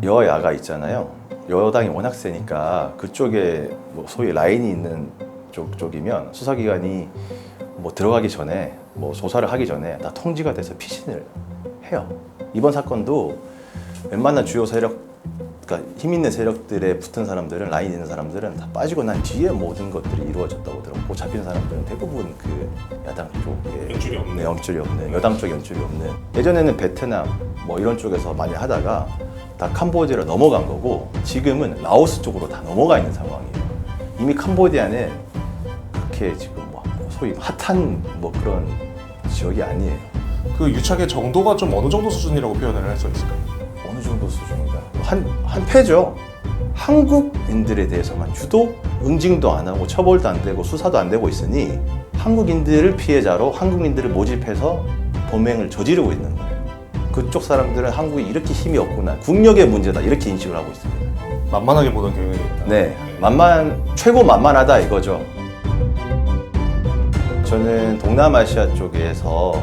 여야가 있잖아요. 여당이 워낙 세니까 그쪽에 뭐 소위 라인이 있는 쪽이면 수사기관이 뭐 들어가기 전에 뭐 조사를 하기 전에 다 통지가 돼서 피신을 해요. 이번 사건도 웬만한 주요 세력, 그러니까 힘 있는 세력들에 붙은 사람들은, 라인 있는 사람들은 다 빠지고 난 뒤에 모든 것들이 이루어졌다고 들었고, 잡힌 사람들은 대부분 그 야당 쪽에 연줄이 없는, 여당 쪽 연줄이 없는. 예전에는 베트남 뭐 이런 쪽에서 많이 하다가 다 캄보디아로 넘어간 거고, 지금은 라오스 쪽으로 다 넘어가 있는 상황이에요. 이미 캄보디아는 그렇게 지금 뭐 소위 핫한 뭐 그런 지역이 아니에요. 그 유착의 정도가 좀 어느 정도 수준이라고 표현을 할 수 있을까요? 어느 정도 수준이다. 한 패죠. 한국인들에 대해서만 유독 응징도 안 하고 처벌도 안 되고 수사도 안 되고 있으니 한국인들을 피해자로 한국인들을 모집해서 범행을 저지르고 있는 거예요. 그쪽 사람들은 한국이 이렇게 힘이 없구나, 국력의 문제다, 이렇게 인식을 하고 있습니다. 만만하게 보는 경향이 있다. 네, 최고 만만하다 이거죠. 저는 동남아시아 쪽에서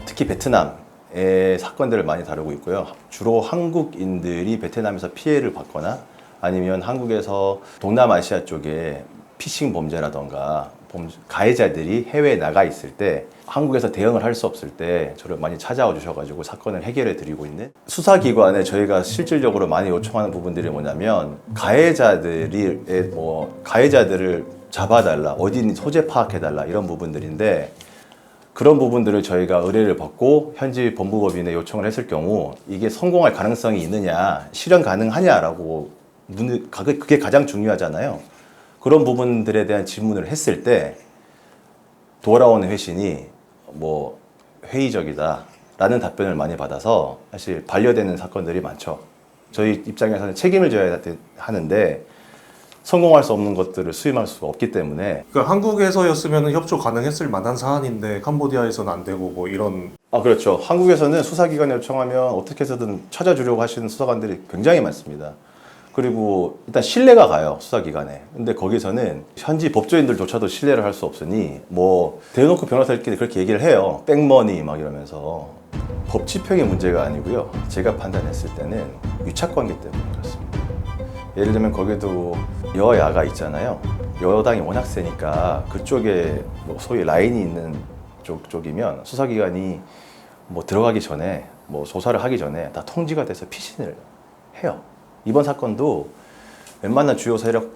특히 베트남의 사건들을 많이 다루고 있고요. 주로 한국인들이 베트남에서 피해를 받거나 아니면 한국에서 동남아시아 쪽에 피싱 범죄라던가 가해자들이 해외에 나가 있을 때 한국에서 대응을 할 수 없을 때 저를 많이 찾아와 주셔가지고 사건을 해결해 드리고 있는 수사기관에 저희가 실질적으로 많이 요청하는 부분들이 뭐냐면, 가해자들을 잡아달라, 어디 있는지 소재 파악해달라, 이런 부분들인데, 그런 부분들을 저희가 의뢰를 받고 현지 법무법인에 요청을 했을 경우 이게 성공할 가능성이 있느냐, 실현 가능하냐라고 그게 가장 중요하잖아요. 그런 부분들에 대한 질문을 했을 때 돌아오는 회신이 뭐 회의적이다 라는 답변을 많이 받아서 사실 반려되는 사건들이 많죠. 저희 입장에서는 책임을 져야 하는데 성공할 수 없는 것들을 수임할 수가 없기 때문에. 그러니까 한국에서였으면 협조 가능했을 만한 사안인데 캄보디아에서는 안 되고 뭐 이런. 그렇죠. 한국에서는 수사기관에 요청하면 어떻게 해서든 찾아주려고 하시는 수사관들이 굉장히 많습니다. 그리고 일단 신뢰가 가요, 수사기관에. 근데 거기서는 현지 법조인들조차도 신뢰를 할 수 없으니 뭐 대놓고 변호사들끼리 그렇게 얘기를 해요. 백머니 막 이러면서. 법집행의 문제가 아니고요. 제가 판단했을 때는 유착관계 때문에 그렇습니다. 예를 들면 거기도 여야가 있잖아요. 여당이 워낙 세니까 그쪽에 뭐 소위 라인이 있는 쪽이면 수사기관이 뭐 들어가기 전에 뭐 조사를 하기 전에 다 통지가 돼서 피신을 해요. 이번 사건도 웬만한 주요 세력,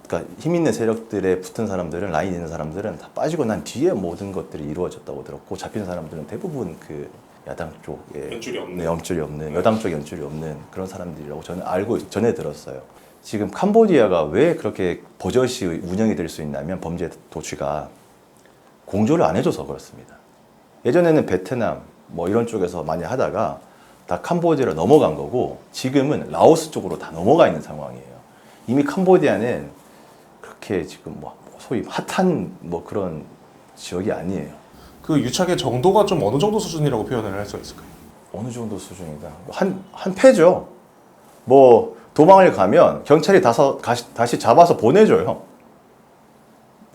그러니까 힘 있는 세력들에 붙은 사람들은, 라인 있는 사람들은 다 빠지고 난 뒤에 모든 것들이 이루어졌다고 들었고, 잡힌 사람들은 대부분 그 야당 쪽에 연줄이 없는, 여당 쪽 연줄이 없는 그런 사람들이라고 저는 전에 들었어요. 지금 캄보디아가 왜 그렇게 버젓이 운영이 될 수 있냐면, 범죄 도취가 공조를 안 해줘서 그렇습니다. 예전에는 베트남 뭐 이런 쪽에서 많이 하다가 다 캄보디아로 넘어간 거고, 지금은 라오스 쪽으로 다 넘어가 있는 상황이에요. 이미 캄보디아는 그렇게 지금 뭐 소위 핫한 뭐 그런 지역이 아니에요. 그 유착의 정도가 좀 어느 정도 수준이라고 표현을 할 수 있을까요? 어느 정도 수준이다. 한 패죠. 뭐 도망을 가면 경찰이 다시 잡아서 보내줘요.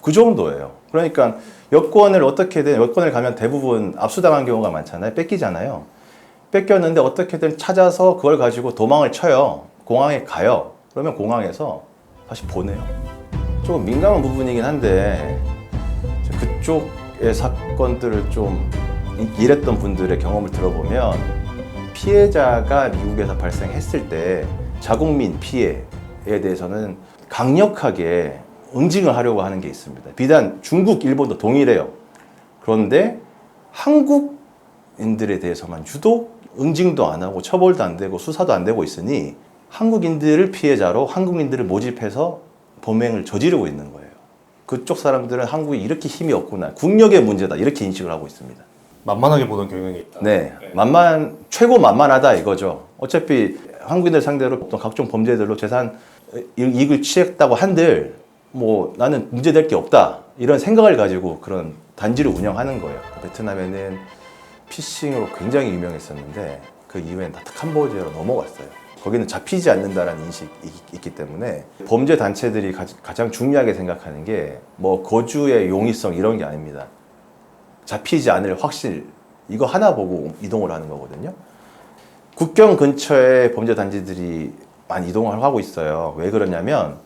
그 정도예요. 그러니까 여권을 가면 대부분 압수당한 경우가 많잖아요. 뺏기잖아요. 뺏겼는데 어떻게든 찾아서 그걸 가지고 도망을 쳐요. 공항에 가요. 그러면 공항에서 다시 보내요. 조금 민감한 부분이긴 한데, 그쪽의 사건들을 좀 일했던 분들의 경험을 들어보면, 피해자가 미국에서 발생했을 때 자국민 피해에 대해서는 강력하게 응징을 하려고 하는 게 있습니다. 비단 중국, 일본도 동일해요. 그런데 한국인들에 대해서만 유독 응징도 안 하고 처벌도 안 되고 수사도 안 되고 있으니 한국인들을 피해자로 한국인들을 모집해서 범행을 저지르고 있는 거예요. 그쪽 사람들은 한국이 이렇게 힘이 없구나, 국력의 문제다, 이렇게 인식을 하고 있습니다. 만만하게 보는 경향이 있다. 네, 최고 만만하다 이거죠. 어차피 한국인들 상대로 어떤 각종 범죄들로 재산 이익을 취했다고 한들 뭐 나는 문제될 게 없다, 이런 생각을 가지고 그런 단지를 운영하는 거예요. 베트남에는 피싱으로 굉장히 유명했었는데 그 이후엔 다 캄보디아로 넘어갔어요. 거기는 잡히지 않는다라는 인식이 있기 때문에 범죄 단체들이 가장 중요하게 생각하는 게 뭐 거주의 용이성 이런 게 아닙니다. 잡히지 않을 확실, 이거 하나 보고 이동을 하는 거거든요. 국경 근처에 범죄 단지들이 많이 이동을 하고 있어요. 왜 그러냐면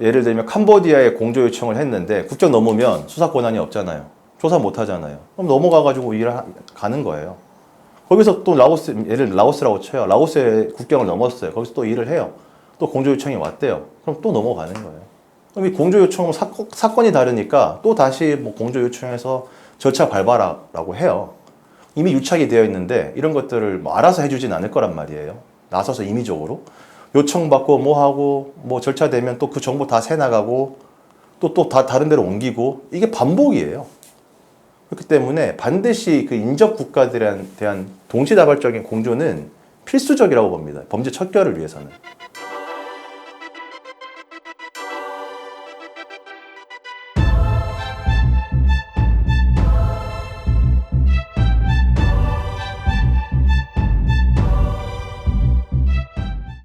예를 들면 캄보디아에 공조 요청을 했는데 국경 넘으면 수사 권한이 없잖아요. 조사 못 하잖아요. 그럼 넘어가가지고 가는 거예요. 거기서 또 라오스, 예를 들어 라오스라고 쳐요. 라오스의 국경을 넘었어요. 거기서 또 일을 해요. 또 공조 요청이 왔대요. 그럼 또 넘어가는 거예요. 그럼 이 공조 요청은 사건이 다르니까 또 다시 뭐 공조 요청해서 절차 밟아라라고 해요. 이미 유착이 되어 있는데 이런 것들을 뭐 알아서 해주진 않을 거란 말이에요. 나서서 임의적으로 요청받고 뭐 하고 뭐 절차되면 또 그 정보 다 새나가고 또 다 다른 데로 옮기고 이게 반복이에요. 그렇기 때문에 반드시 그 인접 국가들에 대한 동시다발적인 공조는 필수적이라고 봅니다. 범죄 척결을 위해서는.